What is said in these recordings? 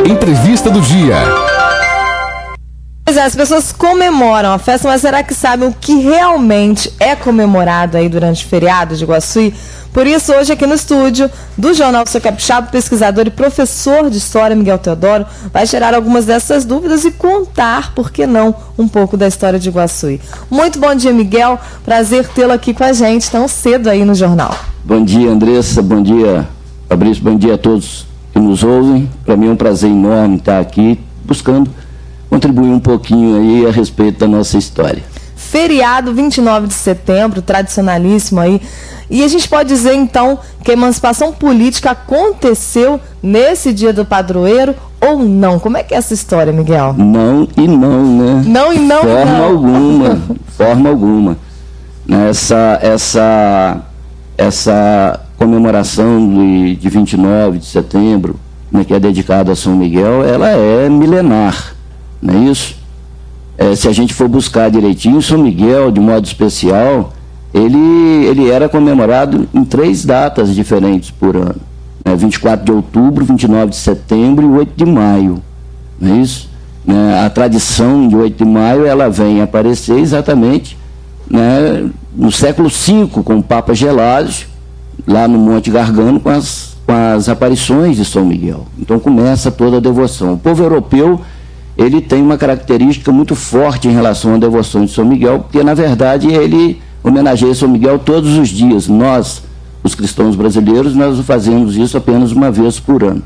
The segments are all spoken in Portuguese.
Entrevista do dia. Pois é, as pessoas comemoram a festa, mas será que sabem o que realmente é comemorado aí durante o feriado de Iguaçuí? Por isso, hoje aqui no estúdio do Jornal Sou Capixaba, pesquisador e professor de História, Miguel Teodoro, vai tirar algumas dessas dúvidas e contar, por que não, um pouco da história de Iguaçuí. Muito bom dia, Miguel. Prazer tê-lo aqui com a gente tão cedo aí no jornal. Bom dia, Andressa. Bom dia, Fabrício. Bom dia a todos que nos ouvem. Para mim é um prazer enorme estar aqui buscando contribuir um pouquinho aí a respeito da nossa história. Feriado 29 de setembro, tradicionalíssimo aí. E a gente pode dizer, então, que a emancipação política aconteceu nesse dia do padroeiro ou não? Como é que é essa história, Miguel? Não e não, né? Não e não, Forma alguma. Essa comemoração de 29 de setembro, né, que é dedicada a São Miguel, ela é milenar, não é isso? Se a gente for buscar direitinho, São Miguel, de modo especial, ele era comemorado em 3 datas diferentes por ano, né? 24 de outubro, 29 de setembro e 8 de maio, não é isso? A tradição de 8 de maio, ela vem aparecer exatamente, né, no século V, com o Papa Gelásio, lá no Monte Gargano, com as aparições de São Miguel. Então começa toda a devoção. O povo europeu, ele tem uma característica muito forte em relação à devoção de São Miguel, porque, na verdade, ele homenageia São Miguel todos os dias. Nós, os cristãos brasileiros, nós fazemos isso apenas uma vez por ano,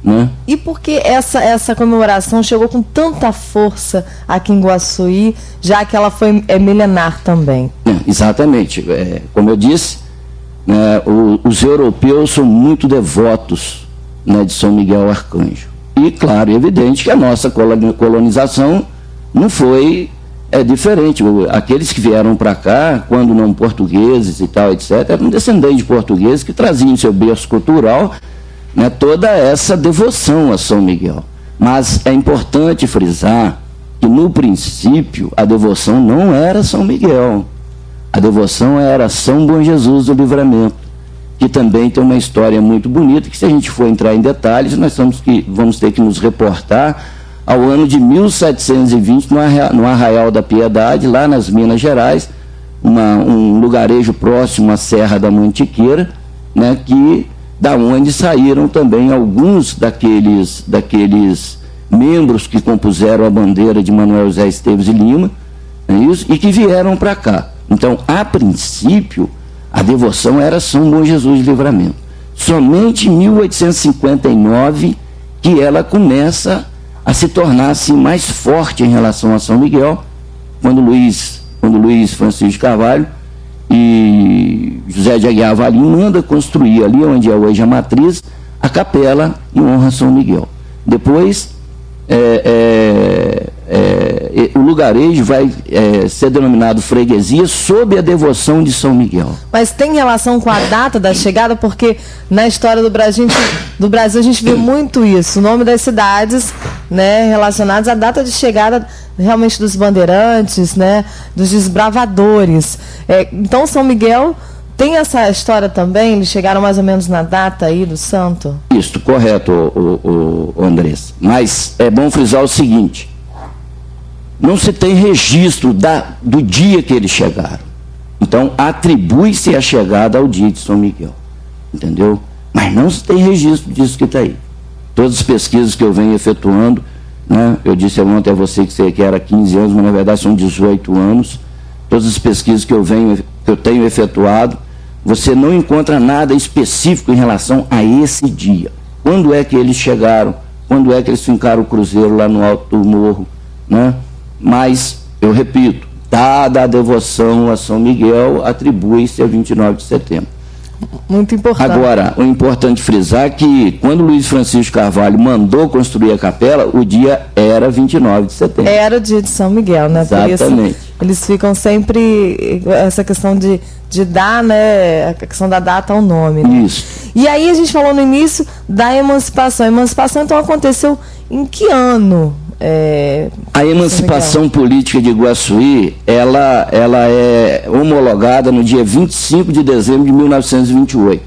né? E por que essa comemoração chegou com tanta força aqui em Iguaçuí, já que ela foi milenar também? Exatamente. Como eu disse, né, os europeus são muito devotos, né, de São Miguel Arcanjo. E, claro, é evidente que a nossa colonização não foi diferente. Aqueles que vieram para cá, quando não portugueses e tal, etc., eram descendentes de portugueses que traziam em seu berço cultural, né, toda essa devoção a São Miguel. Mas é importante frisar que, no princípio, a devoção não era São Miguel. A devoção era São Bom Jesus do Livramento, que também tem uma história muito bonita, que, se a gente for entrar em detalhes, nós vamos ter que nos reportar ao ano de 1720, no Arraial da Piedade, lá nas Minas Gerais, um lugarejo próximo à Serra da Mantiqueira, né, da onde saíram também alguns daqueles membros que compuseram a bandeira de Manuel José Esteves e Lima, é isso? E que vieram para cá. Então, a princípio, a devoção era São Bom Jesus de Livramento. Somente em 1859 que ela começa a se tornar assim, mais forte em relação a São Miguel, quando Luiz Francisco de Carvalho e José de Aguiar Valim manda construir ali onde é hoje a matriz, a capela em honra a São Miguel. Depois, o lugarejo vai ser denominado freguesia sob a devoção de São Miguel. Mas tem relação com a data da chegada? Porque na história do Brasil a gente vê muito isso, o nome das cidades, né, relacionados à data de chegada realmente dos bandeirantes, né, dos desbravadores. Então São Miguel tem essa história também? Eles chegaram mais ou menos na data aí do santo? Isso, correto, Andressa. Mas é bom frisar o seguinte: não se tem registro do dia que eles chegaram. Então, atribui-se a chegada ao dia de São Miguel. Entendeu? Mas não se tem registro disso que está aí. Todas as pesquisas que eu venho efetuando, né, eu disse ontem a você que era 15 anos, mas na verdade são 18 anos. Todas as pesquisas que eu tenho efetuado, você não encontra nada específico em relação a esse dia. Quando é que eles chegaram? Quando é que eles fincaram o cruzeiro lá no alto do morro? Né? Mas, eu repito, dada a devoção a São Miguel, atribui-se a 29 de setembro. Muito importante. Agora, o importante frisar que, quando Luiz Francisco Carvalho mandou construir a capela, o dia era 29 de setembro. Era o dia de São Miguel, né? Exatamente. Por isso, eles ficam sempre, essa questão de dar, né, a questão da data ao nome. Né? Isso. E aí a gente falou no início da emancipação. A emancipação, então, aconteceu em que ano? A emancipação política de Iguaçuí, ela é homologada no dia 25 de dezembro de 1928.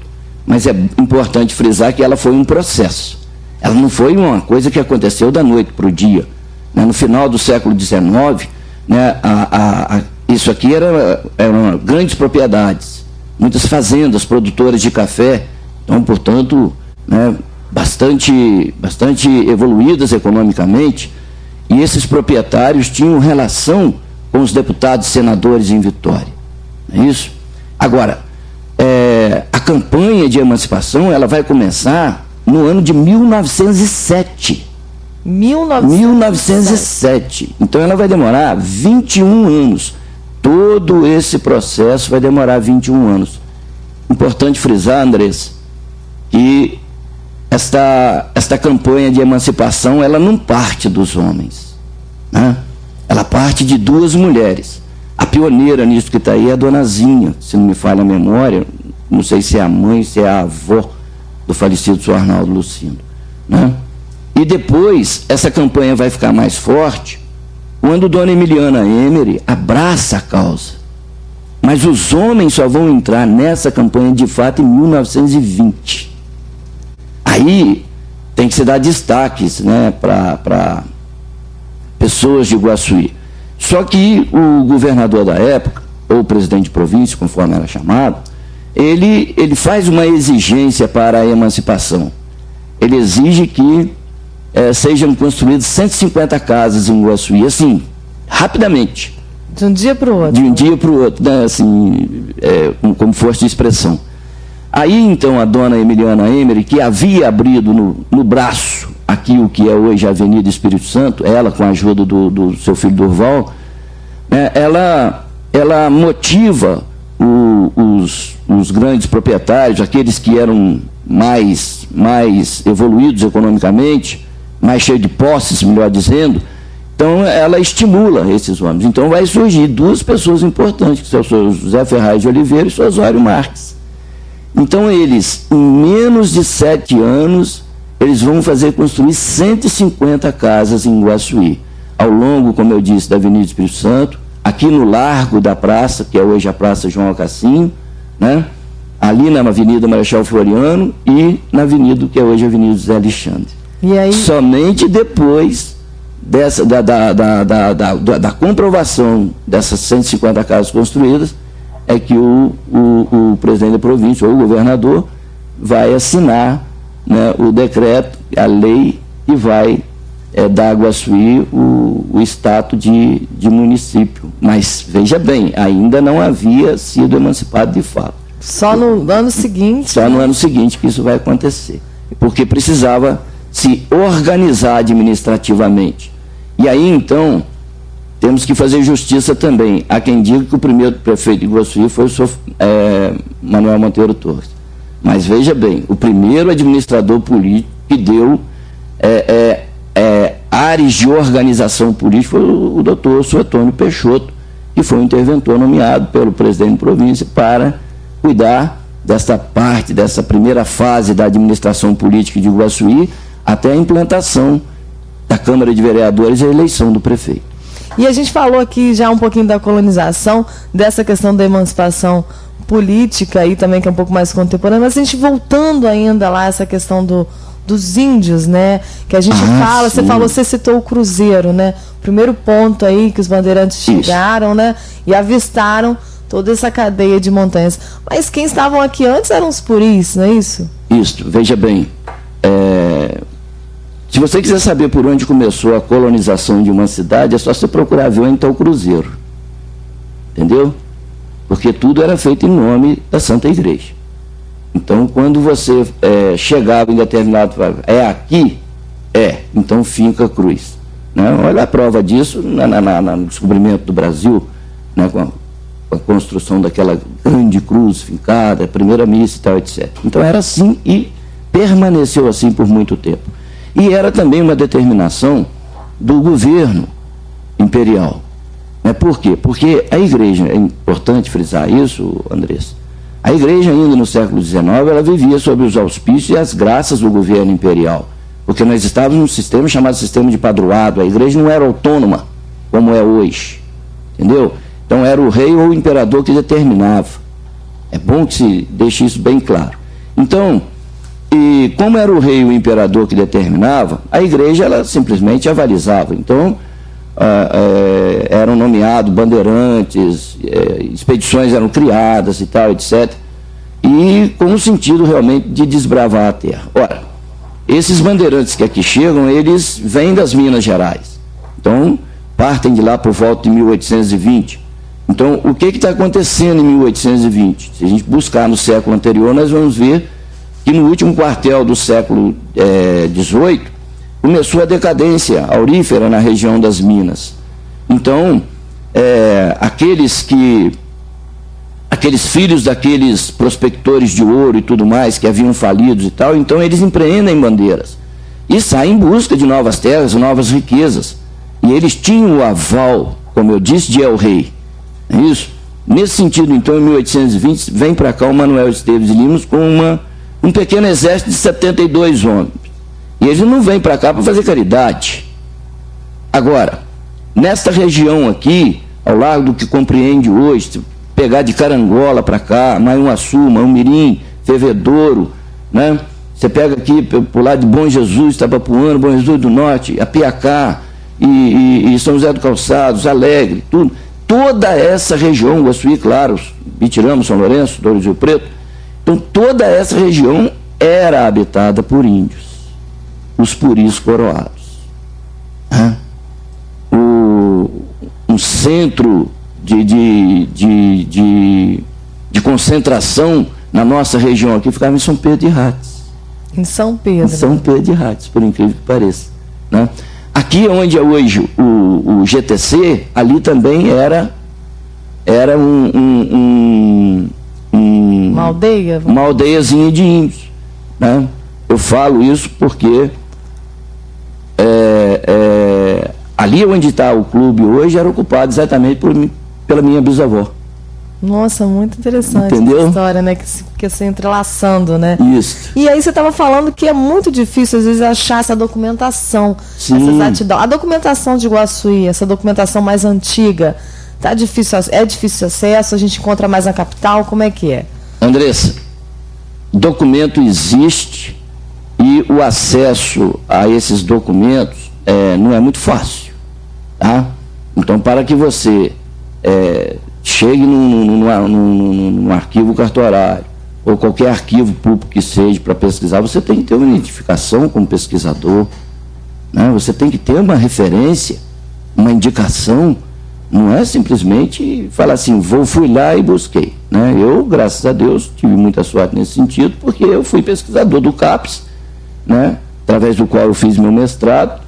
Mas é importante frisar que ela foi um processo. Ela não foi uma coisa que aconteceu da noite para o dia. No final do século XIX, né, isso aqui eram grandes propriedades, muitas fazendas produtoras de café, então, portanto, né, bastante evoluídas economicamente, e esses proprietários tinham relação com os deputados e senadores em Vitória. Não é isso? Agora, a campanha de emancipação ela vai começar no ano de 1907. 1907. Então ela vai demorar 21 anos. Todo esse processo vai demorar 21 anos. Importante frisar, Andressa, que esta campanha de emancipação ela não parte dos homens, né? Ela parte de duas mulheres. A pioneira nisso que está aí é a Dona Zinha, se não me falha a memória, não sei se é a mãe, se é a avó do falecido Sr. Arnaldo Lucindo, né? E depois essa campanha vai ficar mais forte quando Dona Emiliana Emery abraça a causa. Mas os homens só vão entrar nessa campanha de fato em 1920. Aí tem que se dar destaques, né, para pessoas de Iguaçuí. Só que o governador da época, ou o presidente de província, conforme era chamado, ele faz uma exigência para a emancipação. Ele exige que sejam construídas 150 casas em Iguaçuí, assim, rapidamente. De um dia para o outro. De um dia para o outro, né, assim, como força de expressão. Aí, então, a Dona Emiliana Emery, que havia abrido no braço aqui o que é hoje a Avenida Espírito Santo, ela com a ajuda do seu filho Durval, ela motiva os grandes proprietários, aqueles que eram mais evoluídos economicamente, mais cheios de posses, melhor dizendo. Então, ela estimula esses homens. Então, vai surgir duas pessoas importantes, que são o senhor José Ferraz de Oliveira e o senhor Osório Marques. Então, eles, em menos de 7 anos, eles vão fazer construir 150 casas em Iguaçuí, ao longo, como eu disse, da Avenida Espírito Santo, aqui no Largo da Praça, que é hoje a Praça João Alcacim, né? Ali na Avenida Marechal Floriano e na Avenida, que é hoje a Avenida José Alexandre. E aí? Somente depois da comprovação dessas 150 casas construídas, é que o presidente da província, ou o governador, vai assinar, né, o decreto, a lei, e vai dar a Iguaçuí o status de município. Mas, veja bem, ainda não havia sido emancipado de fato. Só no ano seguinte? Só no ano seguinte que isso vai acontecer. Porque precisava se organizar administrativamente. E aí, então, temos que fazer justiça também. Há quem diga que o primeiro prefeito de Iguaçuí foi o senhor Manuel Monteiro Torres. Mas veja bem, o primeiro administrador político que deu áreas de organização política foi o doutor Suetônio Peixoto, que foi um interventor nomeado pelo presidente da província para cuidar dessa parte, dessa primeira fase da administração política de Iguaçuí, até a implantação da Câmara de Vereadores e a eleição do prefeito. E a gente falou aqui já um pouquinho da colonização, dessa questão da emancipação política aí também, que é um pouco mais contemporânea, mas a gente voltando ainda lá, essa questão dos índios, né? Que a gente fala, sim. Você citou o Cruzeiro, né? O primeiro ponto aí que os bandeirantes chegaram, né? E avistaram toda essa cadeia de montanhas. Mas quem estavam aqui antes eram os puris, não é isso? Isso, veja bem. Se você quiser saber por onde começou a colonização de uma cidade, é só você procurar ver onde está o Cruzeiro. Entendeu? Porque tudo era feito em nome da Santa Igreja. Então, quando você chegava em determinado... aqui? Então finca a cruz. Né? Olha a prova disso no descobrimento do Brasil, né? Com a construção daquela grande cruz fincada, a primeira missa e tal, etc. Então era assim e permaneceu assim por muito tempo. E era também uma determinação do governo imperial. Por quê? Porque a igreja, é importante frisar isso, Andressa, a igreja ainda no século XIX, ela vivia sob os auspícios e as graças do governo imperial. Porque nós estávamos num sistema chamado sistema de padroado, a igreja não era autônoma, como é hoje. Entendeu? Então era o rei ou o imperador que determinava. É bom que se deixe isso bem claro. Então, E como era o rei e o imperador que determinava, a igreja ela simplesmente avalizava. Então, eram nomeados bandeirantes, expedições eram criadas e tal, etc. E com o sentido realmente de desbravar a terra. Ora, esses bandeirantes que aqui chegam, eles vêm das Minas Gerais. Então, partem de lá por volta de 1820. Então, o que está acontecendo em 1820? Se a gente buscar no século anterior, nós vamos ver que no último quartel do século XVIII, começou a decadência aurífera na região das Minas. Então, aqueles filhos daqueles prospectores de ouro e tudo mais, que haviam falidos e tal, então eles empreendem bandeiras e saem em busca de novas terras, novas riquezas. E eles tinham o aval, como eu disse, de El Rei. É isso? Nesse sentido, então, em 1820, vem para cá o Manuel Esteves Lemos com um pequeno exército de 72 homens. E eles não vêm para cá para fazer caridade. Agora, nesta região aqui, ao largo do que compreende hoje, se pegar de Carangola para cá, Maiuaçu, Maiumirim, Fervedouro, né? Você pega aqui por lado de Bom Jesus, Itabapuana, Bom Jesus do Norte, Apiacá, e São José do Calçados, Alegre, tudo. Toda essa região, Guaçuí, claro, Bitirama, São Lourenço, Douro de Rio Preto, então toda essa região era habitada por índios, os puris coroados. Um centro de concentração na nossa região aqui ficava em São Pedro de Rates. Em São Pedro. Em São Pedro de Rates, por incrível que pareça. Né? Aqui onde é hoje o GTC, ali também era uma aldeia? Uma aldeiazinha de índios. Né? Eu falo isso porque ali onde está o clube hoje era ocupado exatamente pela minha bisavó. Nossa, muito interessante. Entendeu? Essa história, né? Que se entrelaçando, né? Isso. E aí você estava falando que é muito difícil, às vezes, achar essa documentação, essa exatidão. A documentação de Guaçuí, essa documentação mais antiga, é difícil acesso, a gente encontra mais na capital, como é que é? Andressa, documento existe e o acesso a esses documentos não é muito fácil, tá? Então, para que você chegue num arquivo cartorário ou qualquer arquivo público que seja para pesquisar, você tem que ter uma identificação como pesquisador, né? Você tem que ter uma referência, uma indicação, não é simplesmente falar assim, fui lá e busquei, né? Eu, graças a Deus, tive muita sorte nesse sentido, porque eu fui pesquisador do CAPES, né? Através do qual eu fiz meu mestrado,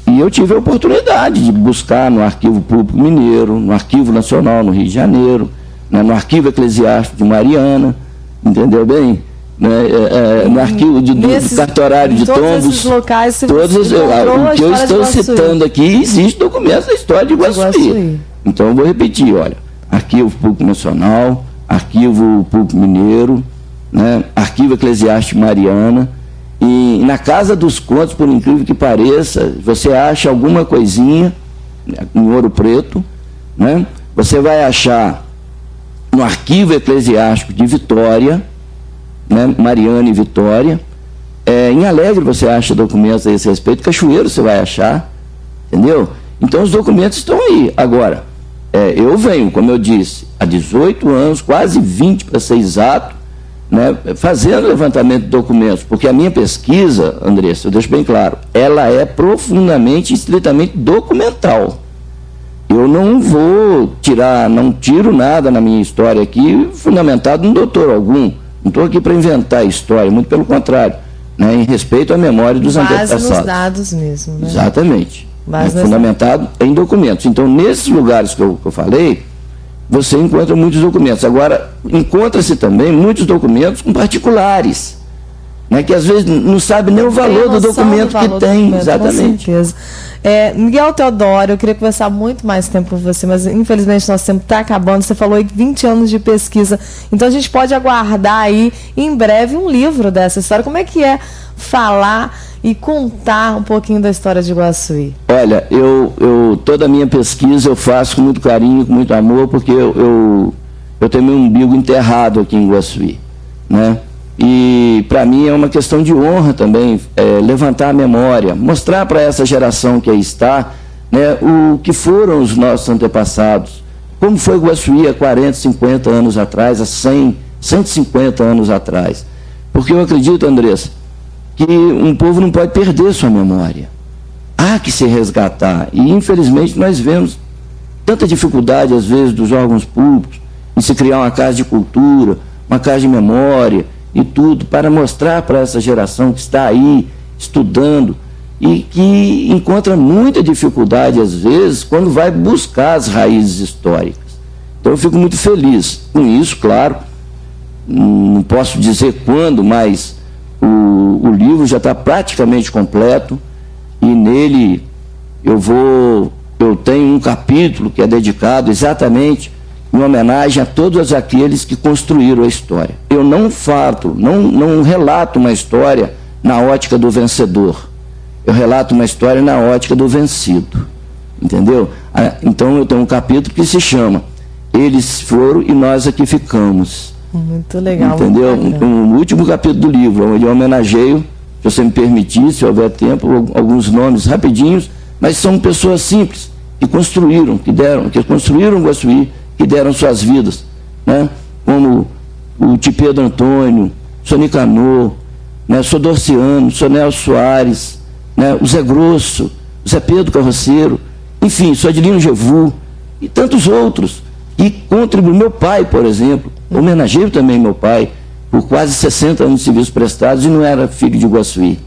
e eu tive a oportunidade de buscar no Arquivo Público Mineiro, no Arquivo Nacional no Rio de Janeiro, né, no Arquivo Eclesiástico de Mariana, entendeu bem? Né, no Arquivo do Cartorário de Tombos. Esses locais, o que eu estou citando aqui, existe documentos da história de Guaçuí. Então eu vou repetir, olha, Arquivo Público Nacional, Arquivo Público Mineiro, né, Arquivo Eclesiástico de Mariana. E na Casa dos Contos, por incrível que pareça, você acha alguma coisinha em Ouro Preto, né? Você vai achar no Arquivo Eclesiástico de Vitória, né? Mariana e Vitória. Em Alegre você acha documentos a esse respeito, Cachoeiro você vai achar, entendeu? Então os documentos estão aí. Agora, eu venho, como eu disse, há 18 anos, quase 20 para ser exato, né, fazendo levantamento de documentos, porque a minha pesquisa, Andressa, eu deixo bem claro, ela é profundamente, estritamente documental. Eu não não tiro nada na minha história aqui fundamentado em doutor algum. Não estou aqui para inventar história, muito pelo contrário, né, em respeito à memória dos antepassados. Base nos dados mesmo, né? Exatamente. Fundamentado em documentos. Então, nesses lugares que eu falei, você encontra muitos documentos. Agora, encontra-se também muitos documentos com particulares, né, que às vezes não sabe nem o valor do documento que tem. Exatamente. Com certeza. Miguel Teodoro, eu queria conversar muito mais tempo com você, mas infelizmente nosso tempo está acabando. Você falou aí 20 anos de pesquisa, então a gente pode aguardar aí em breve um livro dessa história. Como é que é falar e contar um pouquinho da história de Guaçuí? Olha, toda a minha pesquisa eu faço com muito carinho, com muito amor, porque eu tenho meu umbigo enterrado aqui em Guaçuí, né? E para mim é uma questão de honra também levantar a memória, mostrar para essa geração que aí está, né, o que foram os nossos antepassados, como foi Guaçuí há 40, 50 anos atrás, há 100, 150 anos atrás. Porque eu acredito, Andressa, que um povo não pode perder sua memória. Há que se resgatar. E, infelizmente, nós vemos tanta dificuldade, às vezes, dos órgãos públicos em se criar uma casa de cultura, uma casa de memória e tudo, para mostrar para essa geração que está aí estudando e que encontra muita dificuldade, às vezes, quando vai buscar as raízes históricas. Então, eu fico muito feliz com isso, claro. Não posso dizer quando, mas o livro já está praticamente completo e nele eu tenho um capítulo que é dedicado exatamente em homenagem a todos aqueles que construíram a história. Eu não relato uma história na ótica do vencedor. Eu relato uma história na ótica do vencido. Entendeu? Então eu tenho um capítulo que se chama Eles Foram e Nós Aqui Ficamos. Muito legal. Entendeu? No último capítulo do livro, onde eu homenageio, se você me permitir, se houver tempo, alguns nomes rapidinhos, mas são pessoas simples, que construíram, que construíram Guaçuí, que deram suas vidas, né? Como o Tio Pedro Antônio, Sr. Nicanor, né? Sr. Dorciano, Sr. Nelson Soares, né? O Zé Grosso, o Zé Pedro Carroceiro, enfim, Sr. Adilino Jevu e tantos outros que contribuíram. Meu pai, por exemplo, homenageio também meu pai, por quase 60 anos de serviços prestados e não era filho de Guaçuí.